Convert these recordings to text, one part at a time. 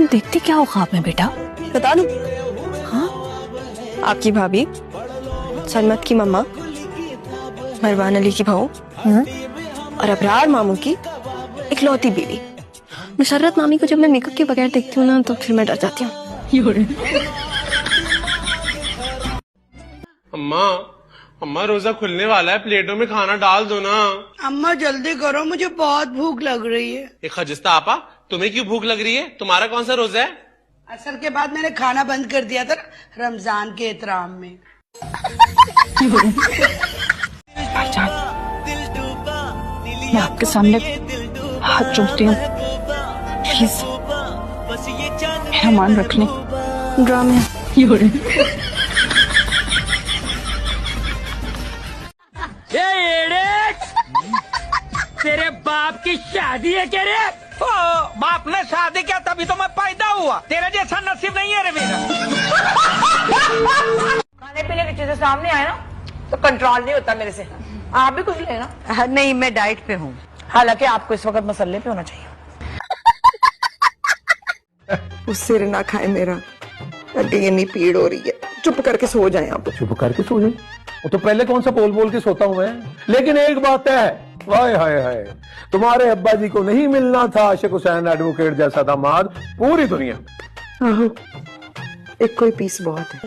तुम देखती क्या हो ख्वाब में बेटा? बता दूं? हाँ? आपकी भाभी, सलमत की मम्मा, मरवान अली की बहू और अबरार मामू की इकलौती बीवी। मुशर्रत मामी को जब मैं मेकअप के बगैर देखती हूँ ना तो फिर मैं डर जाती हूँ। अम्मा अम्मा रोजा खुलने वाला है, प्लेटों में खाना डाल दो ना। अम्मा जल्दी करो, मुझे बहुत भूख लग रही है। एक खजिस्ता आपा, तुम्हें क्यों भूख लग रही है? तुम्हारा कौन सा रोजा है? असर के बाद मैंने खाना बंद कर दिया था रमजान के एहतराम में। मैं आपके सामने हाथ जोड़ती हूँ, प्लीज मेरा मान रख लें। ड्रामे तेरे बाप की शादी है क्या रे? ओ, बाप ने शादी किया तभी तो मैं पैदा हुआ। तेरे जैसा नसीब नहीं है रे मेरा। खाने पीने की चीजें सामने आए ना तो कंट्रोल नहीं होता मेरे से। आप भी कुछ लेना। नहीं, मैं डाइट पे हूँ। हालांकि आपको इस वक्त मसल्ले पे होना चाहिए। उससे ना खाए मेरा, हड्डी इतनी पीड़ हो रही है। चुप करके सो जाए आप। चुप करके सो जाए? वो तो पहले कौन सा बोल बोल के सोता हूं मैं। लेकिन एक बात है, हाय हाय हाय, तुम्हारे अब्बा जी को नहीं मिलना था आशिक हुसैन एडवोकेट जैसा दामाद पूरी दुनिया में। आहो, एक कोई पीस बहुत है।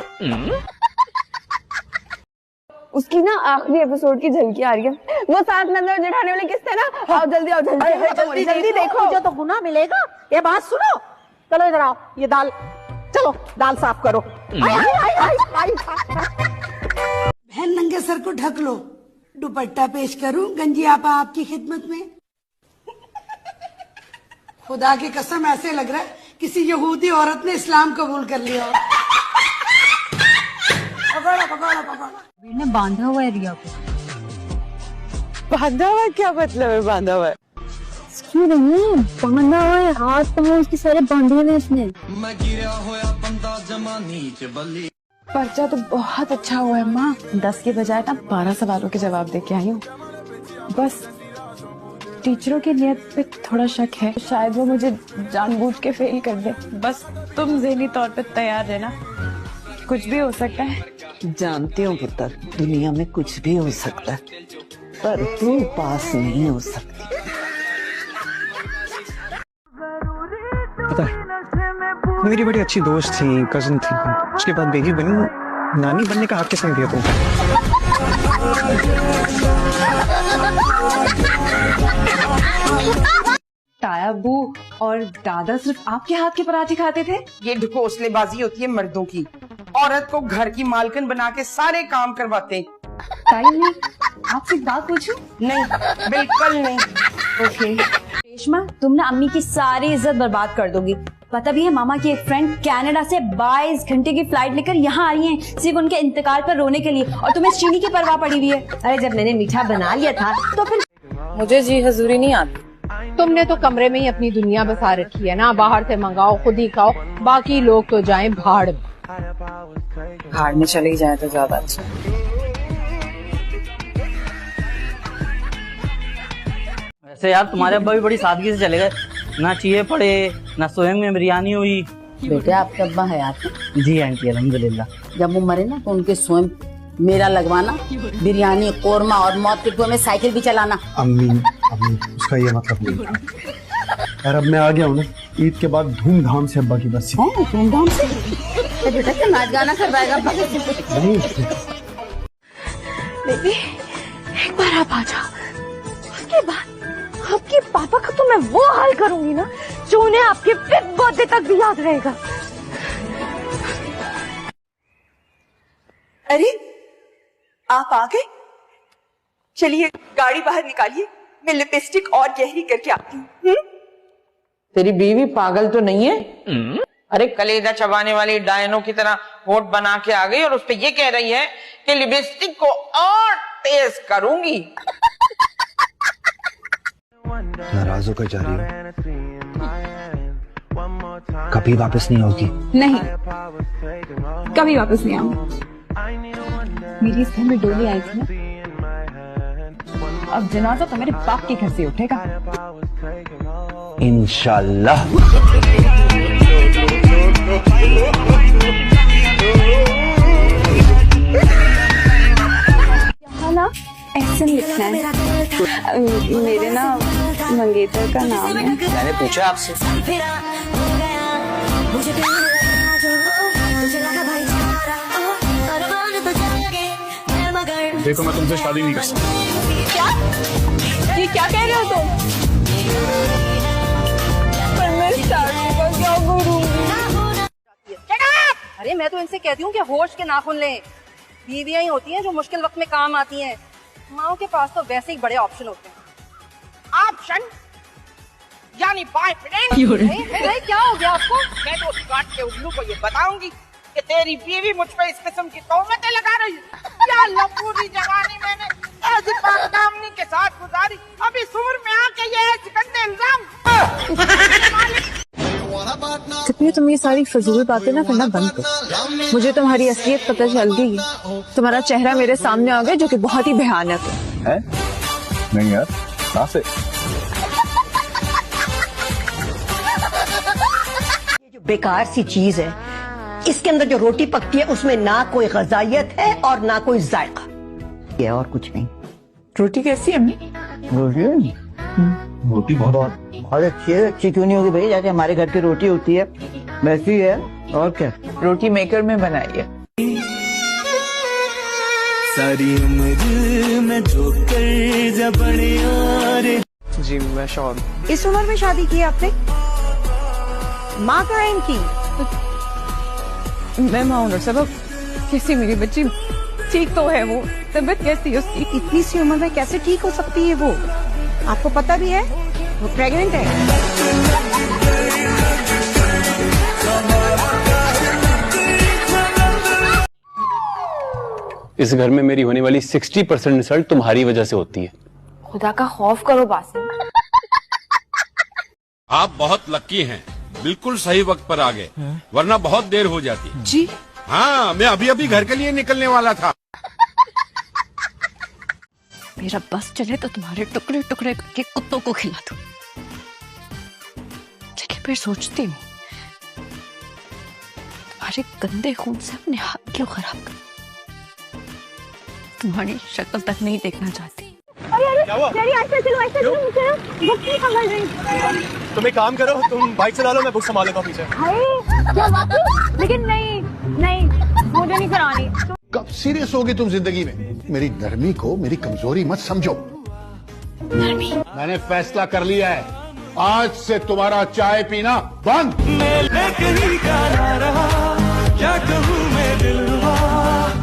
उसकी ना आखिरी एपिसोड की झलकी आ रही है। वो साथ नजर जठाने वाले किस थे ना? आओ जल्दी आओ, जल्दी जल्दी देखो, मुझे तो गुनाह मिलेगा। ये बात सुनो, चलो इधर आओ। ये दाल, चलो दाल साफ करो। बहन नंगे सर को ढक लो, दुपट्टा पेश करूं गंजी आपा आपकी खिदमत में। खुदा की कसम ऐसे लग रहा है किसी यहूदी औरत ने इस्लाम कबूल कर लिया हो। पकड़ो पकड़ो पकड़ो। ने बांधा हुआ है रिया को। बांधा हुआ क्या मतलब है बांधा हुआ? क्यों नहीं बांधा हुआ है, हाथ पाँव उसके सारे बांधे हुए इसने। पर्चा तो बहुत अच्छा हुआ है माँ। 10 के बजाय ना 12 सवालों के जवाब दे के आई हूँ। बस टीचरों की नियत पे थोड़ा शक है, शायद वो मुझे जानबूझ के फेल कर दे। बस तुम ज़हनी तौर पे तैयार रहना, कुछ भी हो सकता है। जानती हूँ पुत्र, दुनिया में कुछ भी हो सकता है, पर तू पास नहीं हो सकती। पता है, मेरी बड़ी अच्छी दोस्त थी, कजन थी, उसके बाद बेटी बनी, नानी बनने का हक किसने दिया तुमको? ताया अब्बू और दादा सिर्फ आपके हाथ के पराठे खाते थे? ये ढकोसलेबाजी होती है मर्दों की। औरत को घर की मालकिन बना के सारे काम करवाते हैं। ताई ने आपसे एक बात पूछूं? नहीं, बिल्कुल नहीं। ओके। रेशमा, तुम ना अम्मी की सारी इज्जत बर्बाद कर दोगी। पता भी है मामा की एक फ्रेंड कनाडा से 22 घंटे की फ्लाइट लेकर यहाँ आ रही हैं सिर्फ उनके इंतकाल पर रोने के लिए, और तुम्हें चीनी की परवाह पड़ी हुई है। अरे जब मैंने मीठा बना लिया था तो फिर मुझे जी हजूरी नहीं आती। तुमने तो कमरे में ही अपनी दुनिया बसा रखी है ना। बाहर से मंगाओ, खुद ही खाओ, बाकी लोग तो जाएं भाड़ में। भाड़ में चले जाए तो ज्यादा अच्छा। वैसे यार तुम्हारे अब्बा भी बड़ी सादगी से चले गए, ना चीज़े पड़े ना सोहंग में बिरयानी हुई। बेटे आपके अब्बा है आपके? जी आंटी अल्हम्दुलिल्लाह। जब वो मरे ना तो उनके स्वयं मेरा लगवाना, बिरयानी, कोरमा और मौत के कुएं में साइकिल भी चलाना। अम्मी उसका ये मतलब नहीं था यार। अब मैं आ गया हूँ ना, ईद के बाद धूमधाम से अब्बा की बस। धूमधाम से? बेटा क्या नाच गाना करवाएगा? बेबी एक बार आप आ जाओ, उसके बाद आपके पापा का तो मैं वो हाल करूंगी ना जो उन्हें आपके 5th बर्थडे तक भी याद रहेगा। अरे आप आ गए? चलिए गाड़ी बाहर निकालिए, मैं लिपस्टिक और गहरी करके आती हूँ। तेरी बीवी पागल तो नहीं है? अरे कलेजा चबाने वाली डायनो की तरह होठ बना के आ गई और उस पे ये कह रही है कि लिपस्टिक को और तेज करूंगी। नाराज होकर जा रही हो, कभी वापस नहीं होगी। नहीं, कभी वापस नहीं आऊंगी। मेरी इस घर में डोली आई थी ना, अब जनाजा तो मेरे बाप के घर से उठेगा इंशाल्लाह। वेटर का नाम है? मैंने पूछा आपसे। देखो मैं तुमसे शादी नहीं कर सकता। क्या? ये क्या कह रहे हो तुम? पर मैं शादी का क्या करूंगी? अरे मैं तो इनसे कहती हूँ कि होश के नाखून लें। बीवियां ही होती हैं जो मुश्किल वक्त में काम आती हैं। माओ के पास तो वैसे ही बड़े ऑप्शन होते हैं। ऑप्शन यानी बॉयफ्रेंड। क्या हो गया आपको? मैं तो काट के उल्लू को ये बताऊंगी कि तेरी बीवी मुझ पे इस किस्म की तोहमतें लगा रही है। या अल्लाह, पूरी जवानी मैंने ऐसी पाकदामनी के साथ गुजारी, अभी सुर में आके ये गंदे इल्जाम। कितनी तुम ये सारी फजूल बातें ना करना बंद करो। मुझे तुम्हारी असलियत पता चल गई है। तुम्हारा चेहरा मेरे सामने आ गया जो कि बहुत ही भयानक है। नहीं यार, कहाँ से? ये जो बेकार सी चीज है, इसके अंदर जो रोटी पकती है उसमें ना कोई ग़िज़ाइयत है और ना कोई जायका, ये और कुछ नहीं। रोटी कैसी है अम्मी? रोटी बहुत अच्छी है। अच्छी क्यों नहीं होगी भाई? जैसे हमारे घर की रोटी होती है वैसी है। और क्या? रोटी मेकर में बनाई है। सारी उम्र में जो कर जा बड़े और जी मैं श्योर। इस उम्र में शादी की आपने? माँ कहाँ है इनकी? मैं माँ डॉक्टर साहब, कैसी मेरी बच्ची ठीक तो है? वो तबीयत कैसी है उसकी? इतनी सी उम्र में कैसे ठीक हो सकती है वो? आपको पता भी है वो प्रेग्नेंट है? इस घर में मेरी होने वाली 60% इंसल्ट तुम्हारी वजह से होती है। खुदा का खौफ करो बासिम। आप बहुत लकी हैं, बिल्कुल सही वक्त पर आ गए, वरना बहुत देर हो जाती। जी हाँ, मैं अभी अभी घर के लिए निकलने वाला था। मेरा बस चले तो तुम्हारे टुकड़े टुकड़े करके कुत्तों को खिला दूं। लेकिन फिर सोचती हूँ तुम्हारे गंदे खून से अपने हाथ क्यों खराब कर? तुम्हारी शक्ल तक नहीं देखना चाहती। तुम एक काम करो, तुम बाइक चला लो, मैं बुक संभाल लेता हूँ पीछे। लेकिन नहीं नहीं, मुझे नहीं करानी। कब सीरियस होगी तुम जिंदगी में? मेरी नरमी को मेरी कमजोरी मत समझो। मैंने फैसला कर लिया है, आज से तुम्हारा चाय पीना बंद।